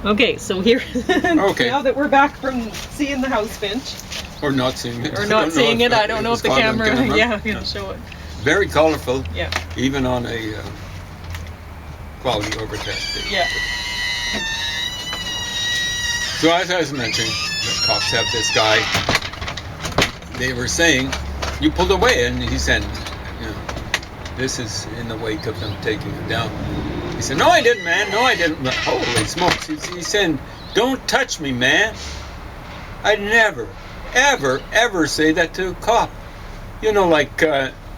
Okay, so here, Okay. now that we're back from seeing the house finch, Or not seeing it. or not seeing it, I don't know if the it's caught on camera, yeah, can show it. Very colorful, Yeah, even on a cloudy overcast day. yeah. So as I was mentioning, the cops have this guy. They were saying, you pulled away, and he said, you know, this is in the wake of them taking him down. He said, no, I didn't, man. No, I didn't. But holy smokes. He's saying, don't touch me, man. I'd never, ever, ever say that to a cop. You know, like,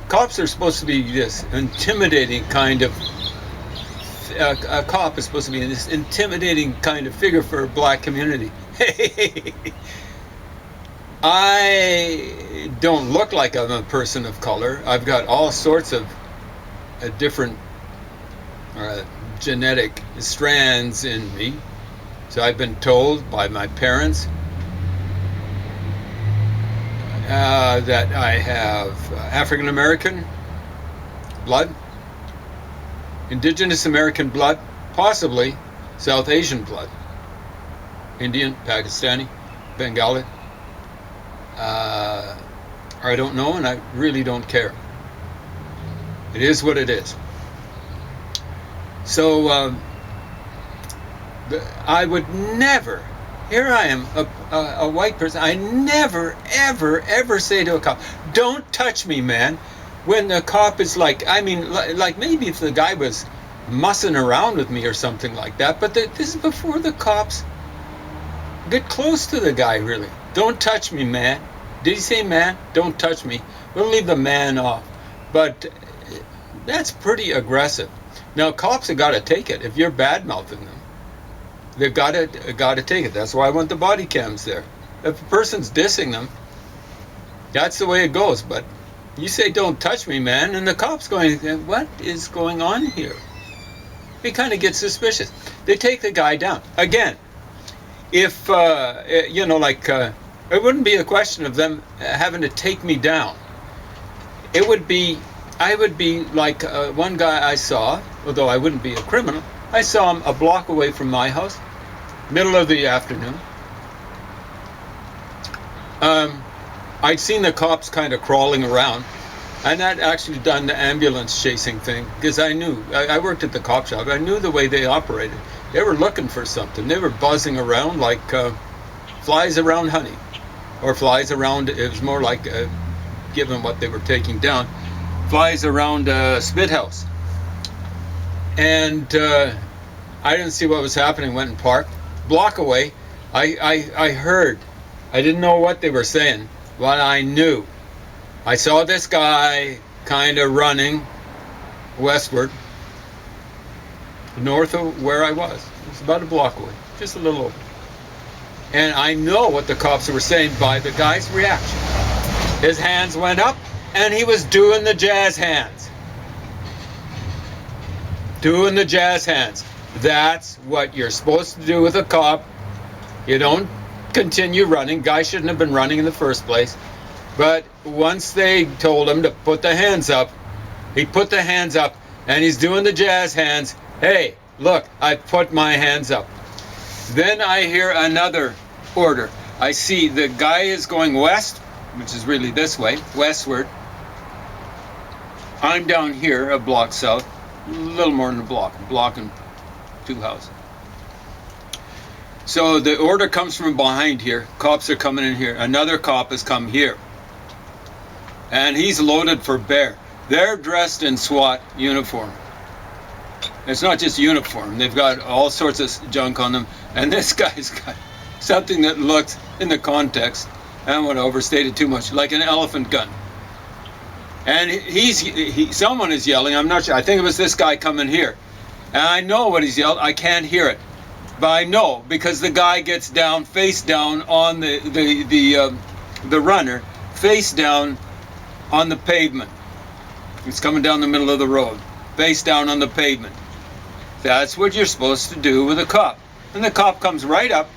cops are supposed to be this intimidating kind of, a cop is supposed to be this intimidating kind of figure for a black community. Hey, I don't look like I'm a person of color. I've got all sorts of different genetic strands in me. So I've been told by my parents that I have African American blood, Indigenous American blood, possibly South Asian blood, Indian, Pakistani, Bengali. I don't know, and I really don't care. It is what it is. So I would never, here I am, a white person, I never, ever, ever say to a cop, don't touch me, man. When the cop is like, I mean, like maybe if the guy was mussing around with me or something like that, but this is before the cops get close to the guy, really. Don't touch me, man. Did he say man? Don't touch me. We'll leave the man off. But that's pretty aggressive. Now, cops have got to take it. If you're bad-mouthing them, they've got to take it. That's why I want the body cams there. If a person's dissing them, that's the way it goes. But you say, don't touch me, man, and the cop's going, what is going on here? They kind of get suspicious. They take the guy down. Again, if, you know, like, it wouldn't be a question of them having to take me down. It would be, I would be like one guy I saw, although I wouldn't be a criminal, I saw him a block away from my house, middle of the afternoon. I'd seen the cops kind of crawling around, and I'd actually done the ambulance chasing thing, because I knew, I worked at the cop shop, I knew the way they operated. They were looking for something. They were buzzing around like flies around honey, or flies around, it was more like, given what they were taking down, flies around a spit house. And I didn't see what was happening, went and parked. Block away, I heard, I didn't know what they were saying, but I knew. I saw this guy kind of running westward, north of where I was. It was about a block away, just a little over. And I know what the cops were saying by the guy's reaction. His hands went up, and he was doing the jazz hands. Doing the jazz hands. That's what you're supposed to do with a cop. You don't continue running. Guy shouldn't have been running in the first place. But once they told him to put the hands up, he put the hands up, and he's doing the jazz hands. Hey, look, I put my hands up. Then I hear another order. I see the guy is going west, which is really this way, westward. I'm down here, a block south, a little more than a block and 2 houses. So the order comes from behind here. Cops are coming in here. Another cop has come here. And he's loaded for bear. They're dressed in SWAT uniform. It's not just uniform. They've got all sorts of junk on them. And this guy's got something that looks, in the context, I don't want to overstate it too much, like an elephant gun. And someone is yelling, I'm not sure, I think it was this guy coming here. And I know what he's yelled, I can't hear it. But I know, because the guy gets down, face down on the runner, face down on the pavement. He's coming down the middle of the road, face down on the pavement. That's what you're supposed to do with a cop. And the cop comes right up,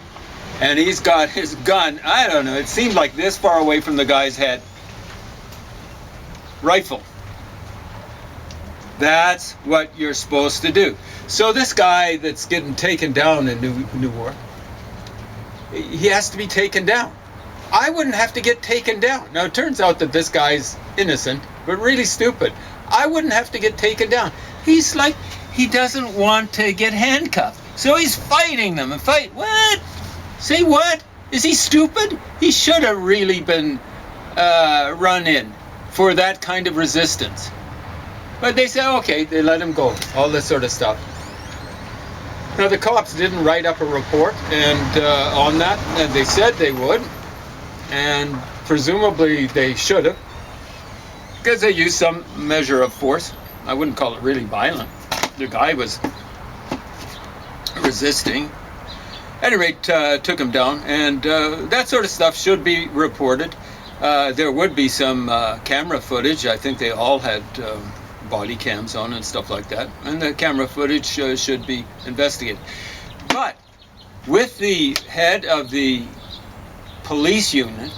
and he's got his gun, I don't know, it seemed like this far away from the guy's head. Rifle. That's what you're supposed to do. So this guy that's getting taken down in Newark, he has to be taken down. I wouldn't have to get taken down. Now, it turns out that this guy's innocent, but really stupid. I wouldn't have to get taken down. He's like, he doesn't want to get handcuffed. So he's fighting them and what? Say what? Is he stupid? He should have really been run in for that kind of resistance. But they said, okay, they let him go. All this sort of stuff. Now, the cops didn't write up a report and on that, and they said they would. And presumably they should have, because they used some measure of force. I wouldn't call it really violent. The guy was resisting. At any rate, took him down, and that sort of stuff should be reported. There would be some camera footage. I think they all had body cams on and stuff like that, and the camera footage should be investigated. But with the head of the police union,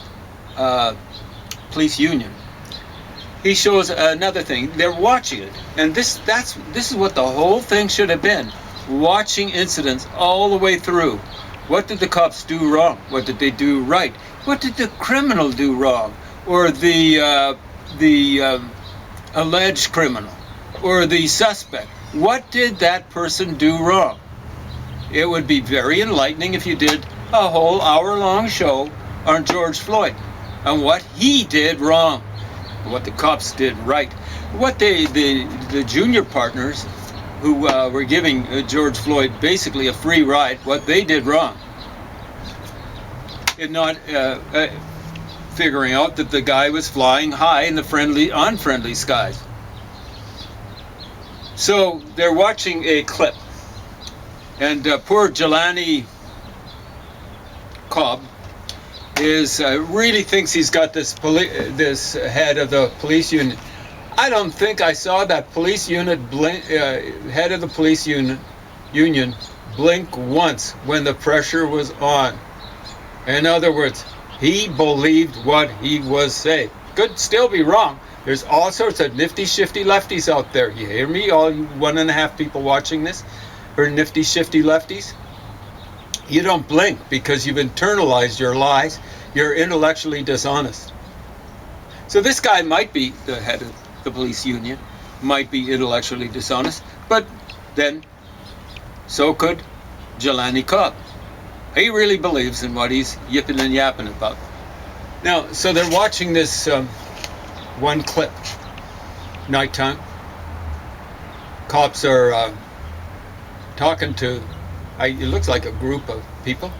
he shows another thing. They're watching it, and this is what the whole thing should have been: watching incidents all the way through. What did the cops do wrong? What did they do right? What did the criminal do wrong, or the alleged criminal, or the suspect? What did that person do wrong? It would be very enlightening if you did a whole hour-long show on George Floyd and what he did wrong, what the cops did right, what the junior partners who were giving George Floyd basically a free ride, what they did wrong in not figuring out that the guy was flying high in the unfriendly skies. So they're watching a clip, and poor Jelani Cobb really thinks he's got this head of the police unit. I don't think I saw that police unit head of the police union blink once when the pressure was on. In other words, he believed what he was saying. Could still be wrong. There's all sorts of nifty, shifty lefties out there. You hear me, all you 1.5 people watching this, or nifty, shifty lefties? You don't blink because you've internalized your lies. You're intellectually dishonest. So this guy might be the head of the police union, might be intellectually dishonest, but then so could Jelani Cobb. He really believes in what he's yipping and yapping about. Now, so they're watching this one clip, nighttime. Cops are talking to, it looks like a group of people.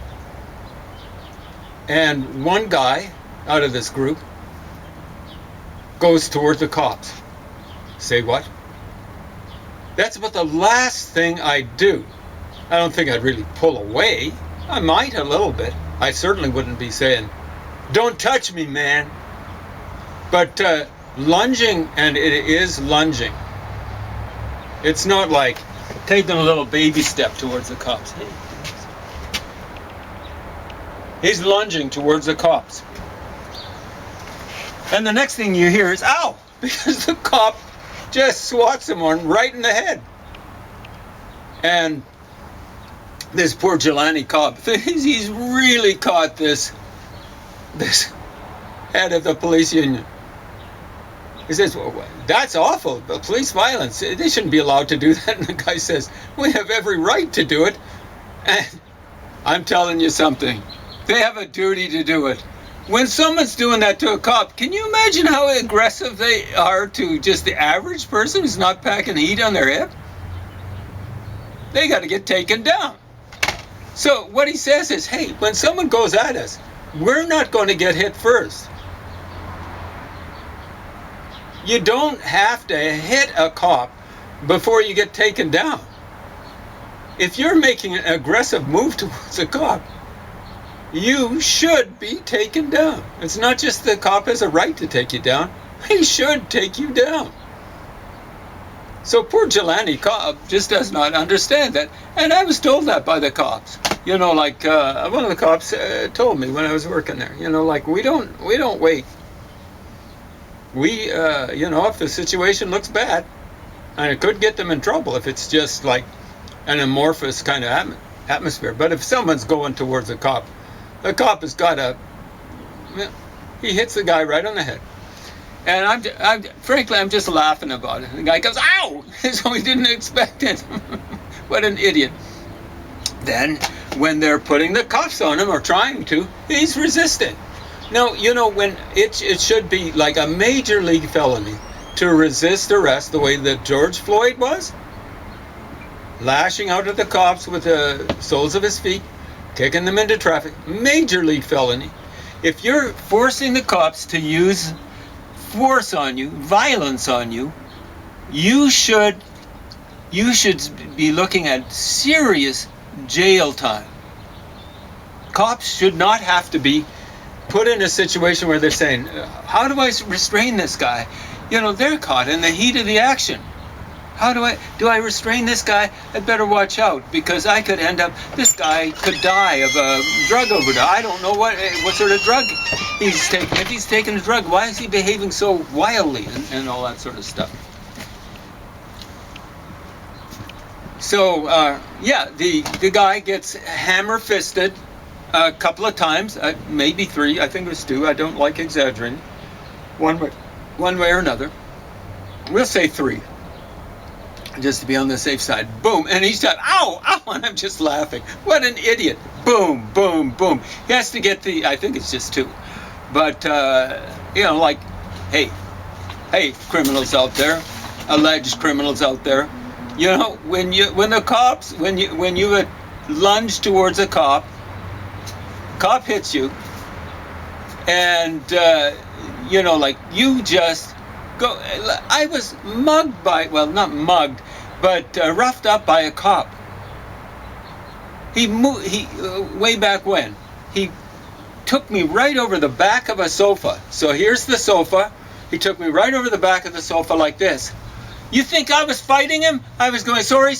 And one guy out of this group goes towards the cops. Say what? That's about the last thing I'd do. I don't think I'd really pull away. I might a little bit. I certainly wouldn't be saying, "Don't touch me, man." But lunging, and it is lunging. It's not like taking a little baby step towards the cops. Hey. He's lunging towards the cops. And the next thing you hear is, ow! Because the cop just swats him right in the head. And this poor Jelani Cobb, he's really caught this head of the police union. He says, well, that's awful, but police violence, they shouldn't be allowed to do that. And the guy says, we have every right to do it. And I'm telling you something, they have a duty to do it. When someone's doing that to a cop, can you imagine how aggressive they are to just the average person who's not packing heat on their hip? They got to get taken down. So what he says is, hey, when someone goes at us, we're not going to get hit first. You don't have to hit a cop before you get taken down. If you're making an aggressive move towards a cop, you should be taken down. It's not just the cop has a right to take you down. He should take you down. So poor Jelani Cobb just does not understand that. And I was told that by the cops. You know, like one of the cops told me when I was working there, you know, like we don't wait. We, you know, if the situation looks bad, and it could get them in trouble if it's just like an amorphous kind of atmosphere. But if someone's going towards the cop has got he hits the guy right on the head. And frankly, I'm just laughing about it. The guy goes, ow! So he didn't expect it. What an idiot. Then, when they're putting the cuffs on him, or trying to, he's resisting. Now, when it should be like a major league felony to resist arrest the way that George Floyd was, lashing out at the cops with the soles of his feet, kicking them into traffic, major league felony. If you're forcing the cops to use force on you, violence on you, you should be looking at serious jail time. Cops should not have to be put in a situation where they're saying, how do I restrain this guy? They're caught in the heat of the action. How do I restrain this guy? I'd better watch out, because I could end up, this guy could die of a drug overdose. I don't know what sort of drug he's taking. If he's taking a drug, why is he behaving so wildly and all that sort of stuff? So, the guy gets hammer-fisted a couple of times, maybe 3, I think it was 2, I don't like exaggerating, one way or another. We'll say 3. Just to be on the safe side. Boom. And he's done, ow, ow, and I'm just laughing. What an idiot. Boom, boom, boom. He has to get I think it's just 2. But, hey, criminals out there, alleged criminals out there, when you lunge towards a cop hits you, and, you just go. I was mugged by, well, not mugged, but roughed up by a cop. He way back when, he took me right over the back of a sofa. So here's the sofa. He took me right over the back of the sofa like this. You think I was fighting him? I was going, sorry.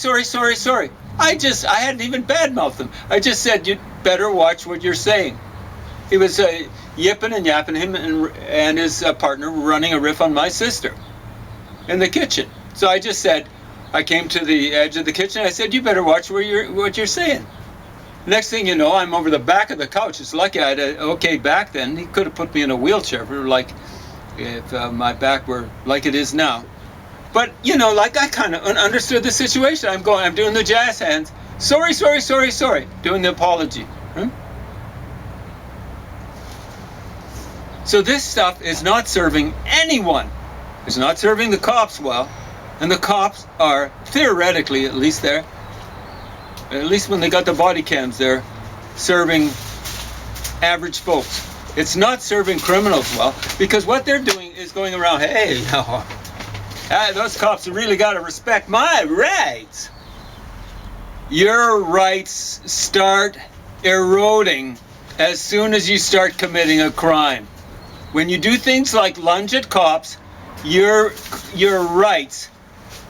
I hadn't even badmouthed him. I just said, you'd better watch what you're saying. He was yipping and yapping, him and his partner were running a riff on my sister in the kitchen. So I just said, I came to the edge of the kitchen. I said, you better watch what you're saying. Next thing you know, I'm over the back of the couch. It's lucky I had an okay back then. He could have put me in a wheelchair if my back were like it is now. But, I kind of understood the situation. I'm doing the jazz hands. Sorry, doing the apology. So this stuff is not serving anyone. It's not serving the cops well. And the cops are theoretically, at least when they got the body cams there, serving average folks. It's not serving criminals well, because what they're doing is going around, hey, those cops have really got to respect my rights. Your rights start eroding as soon as you start committing a crime. When you do things like lunge at cops, your rights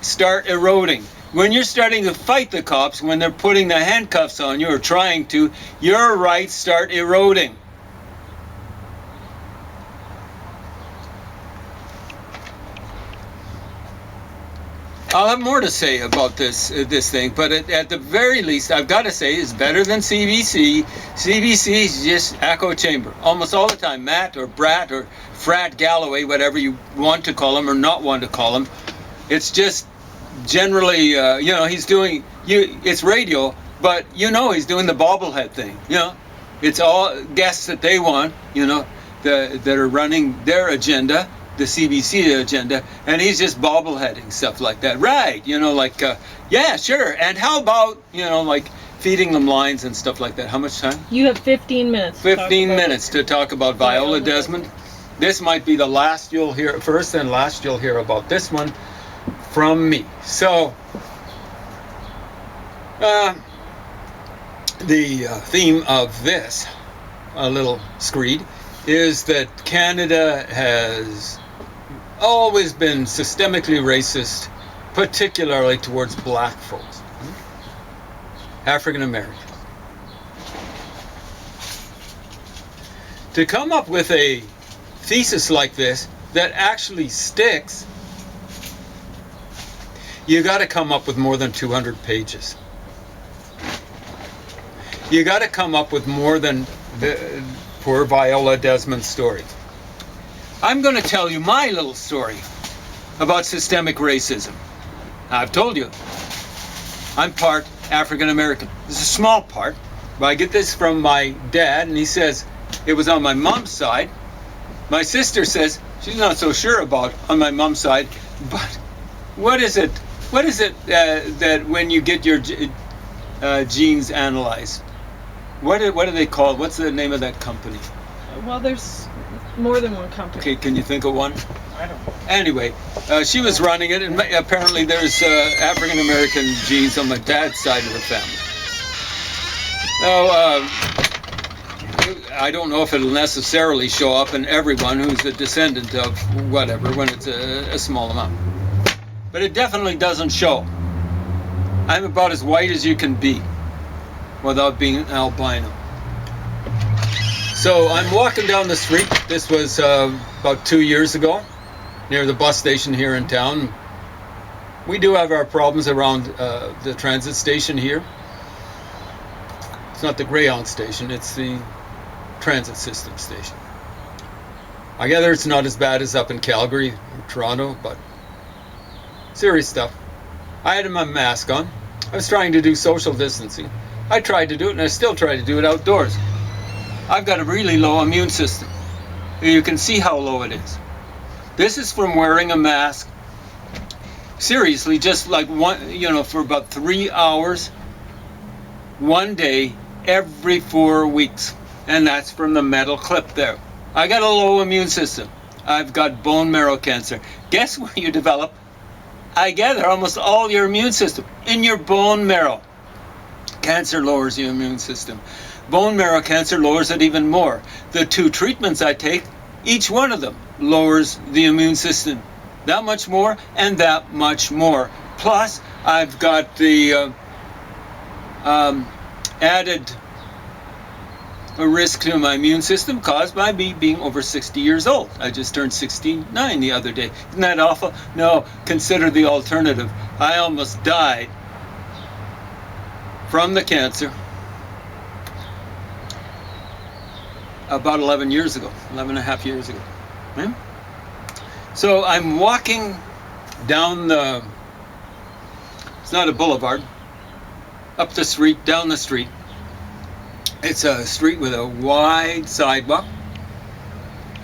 start eroding. When you're starting to fight the cops, when they're putting the handcuffs on you or trying to, your rights start eroding. I'll have more to say about this thing, but at the very least, I've got to say it's better than CBC. CBC is just echo chamber almost all the time. Matt or Brat or Frat Galloway, whatever you want to call him or not want to call him. It's just generally, he's doing, it's radio, but he's doing the bobblehead thing. It's all guests that they want, that are running their agenda, the CBC agenda, and he's just bobbleheading stuff like that. Right, yeah, sure. And how about, feeding them lines and stuff like that. How much time? You have 15 minutes. 15 minutes to talk about Viola Desmond. This might be the last you'll hear, first and last you'll hear about this one from me. So, the theme of this little screed is that Canada has always been systemically racist, particularly towards black folks, African Americans. To come up with a thesis like this that actually sticks, you got to come up with more than 200 pages. You got to come up with more than the poor Viola Desmond story. I'm going to tell you my little story about systemic racism. I've told you, I'm part African American. It's a small part, but I get this from my dad, and he says it was on my mom's side. My sister says she's not so sure about on my mom's side, but what is it? What is it that when you get your genes analyzed? What are they called? What's the name of that company? Well, there's more than one company. Okay, can you think of one? I don't know. Anyway, she was running it, and apparently there's African American genes on my dad's side of the family. Now, I don't know if it'll necessarily show up in everyone who's a descendant of whatever when it's a small amount. But it definitely doesn't show. I'm about as white as you can be without being an albino. So I'm walking down the street. This was about 2 years ago, near the bus station here in town. We do have our problems around the transit station here. It's not the Greyhound station, it's the transit system station. I gather it's not as bad as up in Calgary or Toronto, but serious stuff. I had my mask on. I was trying to do social distancing. I tried to do it, and I still try to do it outdoors. I've got a really low immune system. You can see how low it is. This is from wearing a mask. Seriously, just like for about 3 hours, one day, every 4 weeks. And that's from the metal clip there. I got a low immune system. I've got bone marrow cancer. Guess where you develop? I gather almost all your immune system in your bone marrow. Cancer lowers your immune system. Bone marrow cancer lowers it even more. The 2 treatments I take, each one of them lowers the immune system that much more and that much more. Plus, I've got the added risk to my immune system caused by me being over 60 years old. I just turned 69 the other day. Isn't that awful? No, consider the alternative. I almost died from the cancer about 11 years ago, 11 and a half years ago. Yeah? So I'm walking down it's not a boulevard, up the street, down the street. It's a street with a wide sidewalk,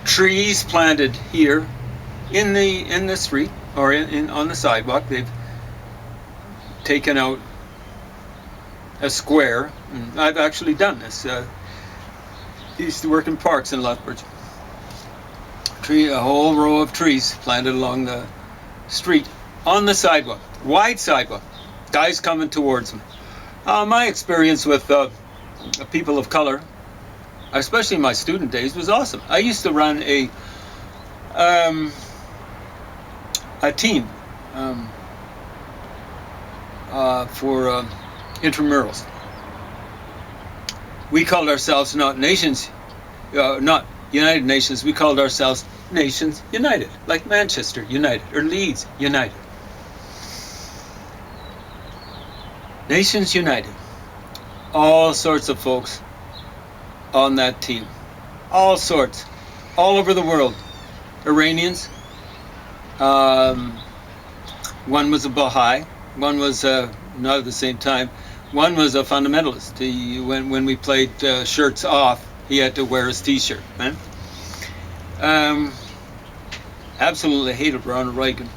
trees planted here in the street or on the sidewalk. They've taken out a square. And I've actually done this. I used to work in parks in Lethbridge. A whole row of trees planted along the street on the sidewalk, wide sidewalk. Guys coming towards me. My experience with people of color, especially in my student days, was awesome. I used to run a team for intramurals. We called ourselves not United Nations. We called ourselves Nations United, like Manchester United or Leeds United. Nations United. All sorts of folks on that team. All sorts. All over the world. Iranians. One was a Baha'i. One was, not at the same time, one was a fundamentalist. When we played shirts off, he had to wear his t-shirt. Right? Absolutely hated Ronald Reagan.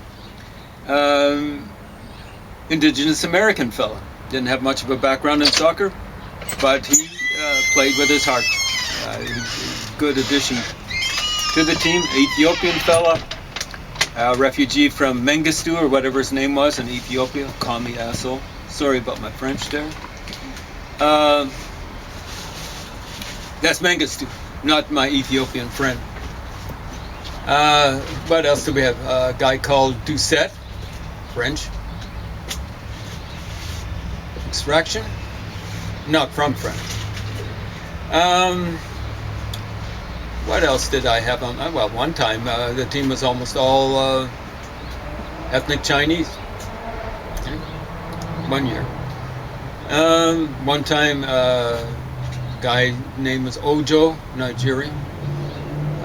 Indigenous American fella. Didn't have much of a background in soccer, but he played with his heart. Good addition to the team. Ethiopian fella, refugee from Mengistu or whatever his name was in Ethiopia. Call me asshole. Sorry about my French there. That's Mengistu, not my Ethiopian friend. What else do we have? A guy called Doucet, French. Extraction? Not from France. What else did I have on? Well, one time the team was almost all ethnic Chinese. 1 year. One time, guy name was Ojo, Nigerian.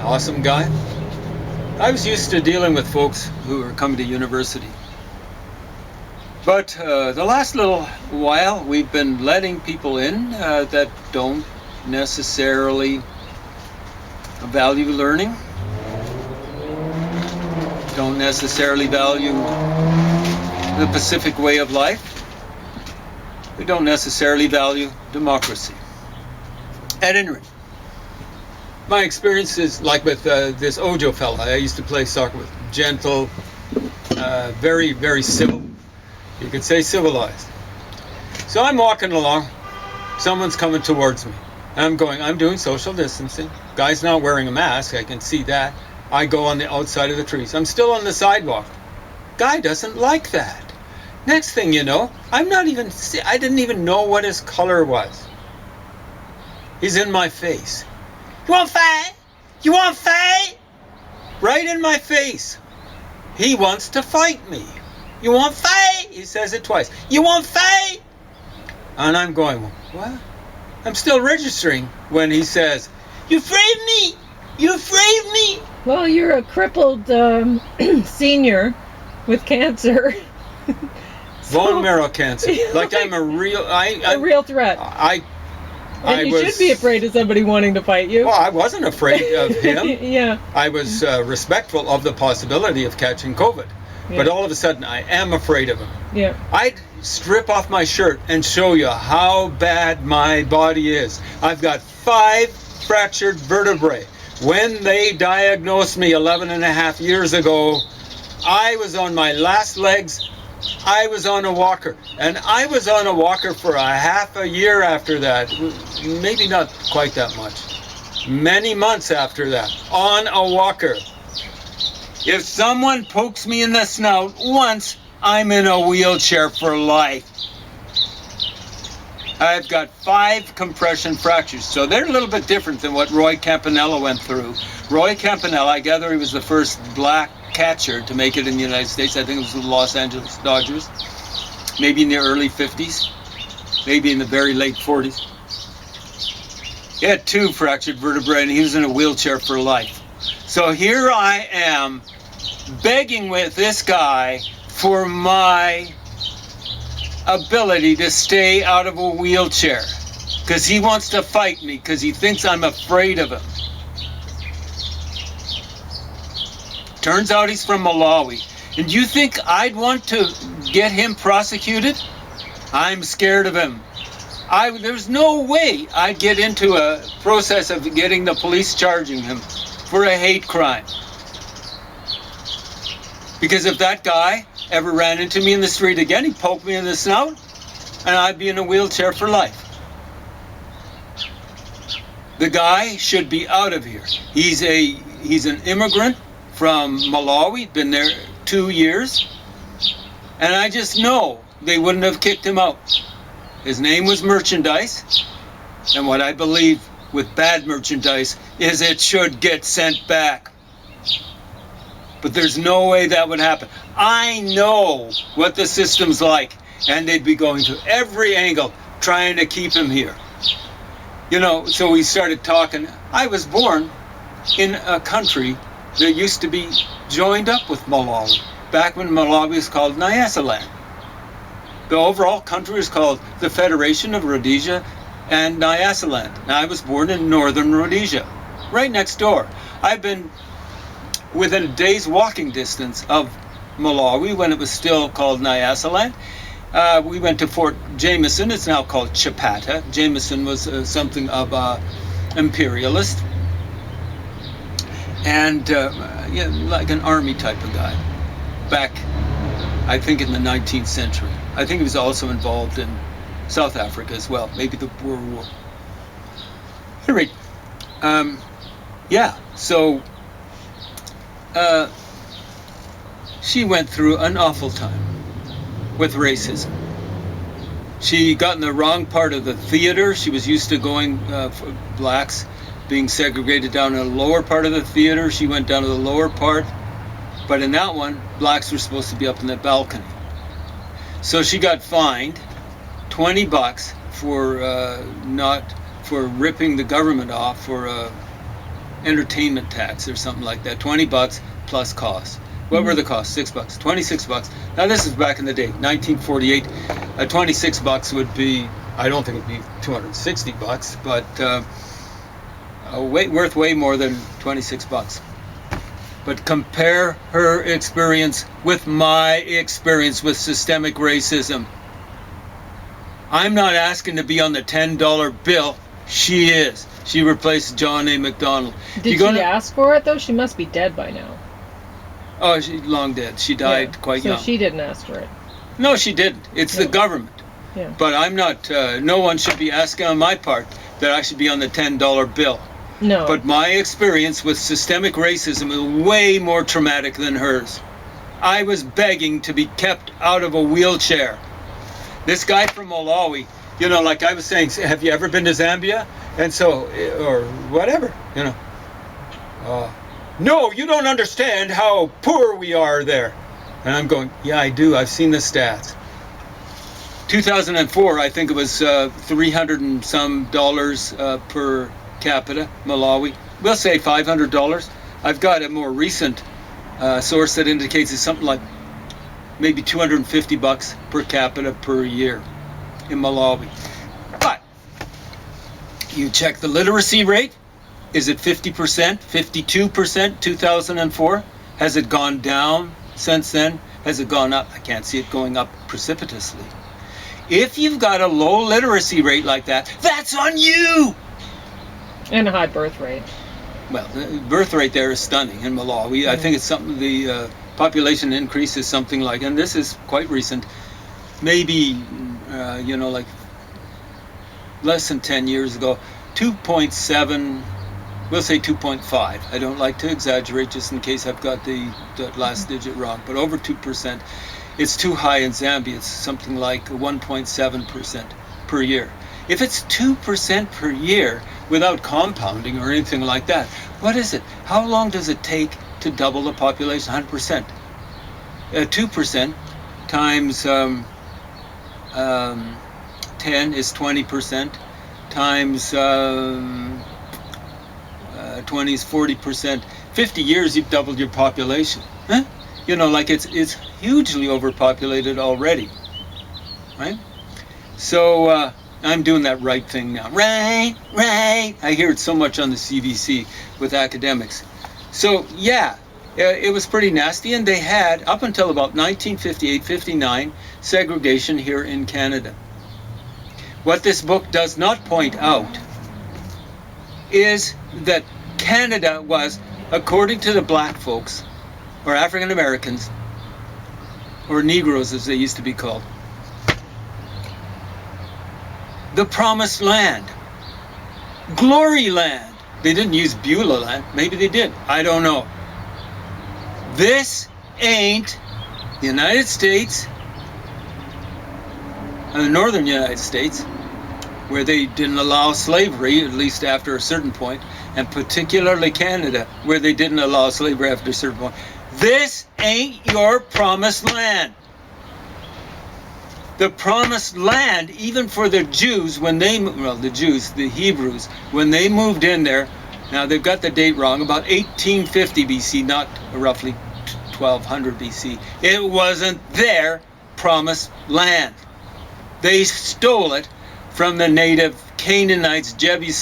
Awesome guy. I was used to dealing with folks who were coming to university. But the last little while, we've been letting people in that don't necessarily value learning, don't necessarily value the Pacific way of life. We don't necessarily value democracy. At any rate, my experience is like with this Ojo fella. I used to play soccer with. Gentle, very, very civil. You could say civilized. So I'm walking along. Someone's coming towards me. I'm doing social distancing. Guy's not wearing a mask. I can see that. I go on the outside of the trees. I'm still on the sidewalk. Guy doesn't like that. Next thing you know, I didn't even know what his color was. He's in my face. You want fight? You want fight? Right in my face. He wants to fight me. You want fight? He says it twice. You want fight? And I'm going, what? I'm still registering when he says, you afraid of me? You afraid of me? Well, you're a crippled senior with cancer. Bone marrow cancer. Like I'm a real threat. And you should be afraid of somebody wanting to fight you. Well, I wasn't afraid of him. Yeah. I was respectful of the possibility of catching COVID. Yeah. But all of a sudden, I am afraid of him. Yeah. I'd strip off my shirt and show you how bad my body is. I've got 5 fractured vertebrae. When they diagnosed me 11 and a half years ago, I was on my last legs. I was on a walker, and I was on a walker for a half a year after that, maybe not quite that much, many months after that, on a walker. If someone pokes me in the snout once, I'm in a wheelchair for life. I've got 5 compression fractures, so they're a little bit different than what Roy Campanella went through. Roy Campanella, I gather he was the first black catcher to make it in the United States. I think it was the Los Angeles Dodgers, maybe in the early 50s, maybe in the very late 40s. He had 2 fractured vertebrae and he was in a wheelchair for life. So here I am begging with this guy for my ability to stay out of a wheelchair because he wants to fight me because he thinks I'm afraid of him. Turns out he's from Malawi. And you think I'd want to get him prosecuted? I'm scared of him. There's no way I'd get into a process of getting the police charging him for a hate crime. Because if that guy ever ran into me in the street again, he'd poke me in the snout, and I'd be in a wheelchair for life. The guy should be out of here. He's an immigrant from Malawi, been there 2 years, and I just know they wouldn't have kicked him out. His name was Merchandise, and what I believe with bad merchandise is it should get sent back. But there's no way that would happen. I know what the system's like, and they'd be going to every angle trying to keep him here. You know, so we started talking. I was born in a country that used to be joined up with Malawi, back when Malawi was called Nyasaland. The overall country was called the Federation of Rhodesia and Nyasaland. And I was born in northern Rhodesia, right next door. I've been within a day's walking distance of Malawi when it was still called Nyasaland. We went to Fort Jameson. It's now called Chapata. Jameson was something of an imperialist and like an army type of guy back, I think, in the 19th century. I think he was also involved in South Africa as well, maybe the Boer War. Anyway, so she went through an awful time with racism. She got in the wrong part of the theater. She was used to going for blacks being segregated down in the lower part of the theater. She went down to the lower part, but in that one, blacks were supposed to be up in the balcony. So she got fined $20 for not for ripping the government off for entertainment tax or something like that. $20 plus costs. What were the costs? $6, $26. Now this is back in the day, 1948. $26 would be, I don't think it'd be $260, but worth way more than $26. But compare her experience with my experience with systemic racism. I'm not asking to be on the $10 bill. She is. She replaced John A. MacDonald. Did she ask for it, though? She must be dead by now. Oh, she's long dead. She died quite young. So she didn't ask for it. No, she didn't. It's the government. Yeah. But I'm not, no one should be asking on my part that I should be on the $10 bill. No. But my experience with systemic racism is way more traumatic than hers. I was begging to be kept out of a wheelchair. This guy from Malawi, you know, like I was saying, have you ever been to Zambia? And so, or whatever, you know. No, you don't understand how poor we are there. And I'm going, yeah, I do. I've seen the stats. 2004, I think it was $300 and some per capita, Malawi. We'll say $500. I've got a more recent source that indicates it's something like maybe $250 per capita per year in Malawi. But you check the literacy rate. Is it 50%, 52%, 2004? Has it gone down since then? Has it gone up? I can't see it going up precipitously. If you've got a low literacy rate like that, that's on you! And a high birth rate. Well, the birth rate there is stunning in Malawi. I think it's something, the population increase is something like, and this is quite recent, maybe, you know, like less than 10 years ago, 2.7, we'll say 2.5. I don't like to exaggerate just in case I've got the last digit wrong, but over 2%. It's too high in Zambia. It's something like 1.7% per year. If it's 2% per year without compounding or anything like that, what is it? How long does it take to double the population? 100%. 2% times 10 is 20%, times 20 is 40%. 50 years, you've doubled your population. Huh? You know, like it's hugely overpopulated already, right? So I'm doing that right thing now. Right. I hear it so much on the CBC with academics. So yeah, it was pretty nasty, and they had, up until about 1958, 59, segregation here in Canada. What this book does not point out is that Canada was, according to the black folks, or African Americans, or Negroes as they used to be called, the promised land, glory land. They didn't use Beulah land. Maybe they did. I don't know. This ain't the United States, the northern United States, where they didn't allow slavery, at least after a certain point, and particularly Canada, where they didn't allow slavery after a certain point. This ain't your promised land. The promised land, even for the Jews, when they, well, the Jews, the Hebrews, when they moved in there, now they've got the date wrong, about 1850 BC, not roughly 1200 BC. It wasn't their promised land. They stole it from the native Canaanites, Jebusites,